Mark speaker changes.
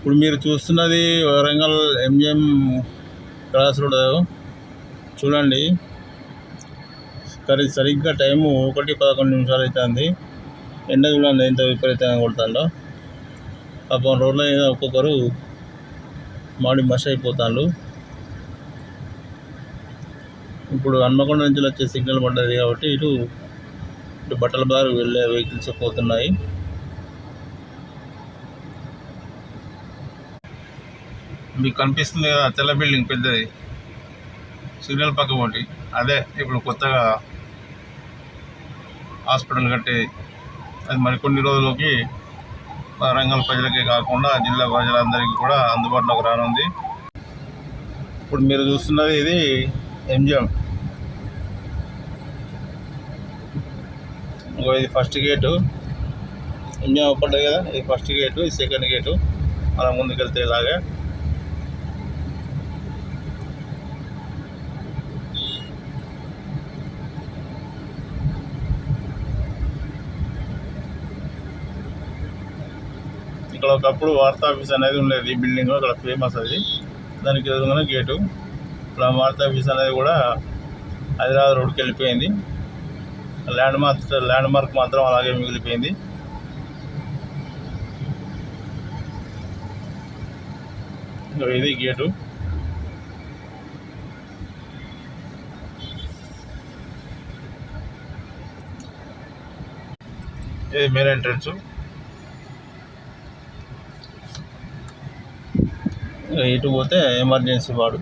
Speaker 1: ఇప్పుడు మీరు చూస్తున్నది వరంగల్ ఎంజిఎం క్రాస్ రోడ్ చూడండి. సరిగ్గా టైము 1:11 అవుతుంది. ఎండ చూడండి ఎంత విపరీతంగా కొడుతుందో. పాపం రోడ్ల మీద ఒక్కొక్కరు మాడి మష అయిపోతాళ్ళు. ఇప్పుడు హన్మకొండ నుంచి వచ్చే సిగ్నల్ పడ్డది కాబట్టి ఇటు బట్టల బారు వెళ్ళే వెహికల్స్ పోతున్నాయి. మీకు కనిపిస్తుంది కదా తెల్ల బిల్డింగ్ పెద్దది, సిగ్నల్ పక్క ఒకటి, అదే ఇప్పుడు కొత్తగా హాస్పిటల్ కట్టేది. అది మరికొన్ని రోజులకి వరంగల్ ప్రజలకే కాకుండా జిల్లా ప్రజలందరికీ కూడా అందుబాటులోకి రానుంది. ఇప్పుడు మీరు చూస్తున్నది ఇది ఎంజిఎం. ఇది ఫస్ట్ గేటు, ఎంజిఎం పడ్డది కదా, ఇది ఫస్ట్ గేటు, ఇది సెకండ్ గేటు. మనం ముందుకెళ్తే ఇలాగే ఇక్కడ ఒకప్పుడు వార్తా ఆఫీస్ అనేది ఉండేది. ఈ బిల్డింగ్ అక్కడ ఫేమస్ అది, దానికి ఎదురుగానే గేటు. ఇప్పుడు వార్తా ఆఫీస్ అనేది కూడా హైదరాబాద్ రోడ్కి వెళ్ళిపోయింది. ల్యాండ్ మార్క్ మాత్రం అలాగే మిగిలిపోయింది. ఇది గేటు. ఇది మెయిన్ ఎంట్రన్స్. ఇటు పోతే ఎమర్జెన్సీ వార్డు.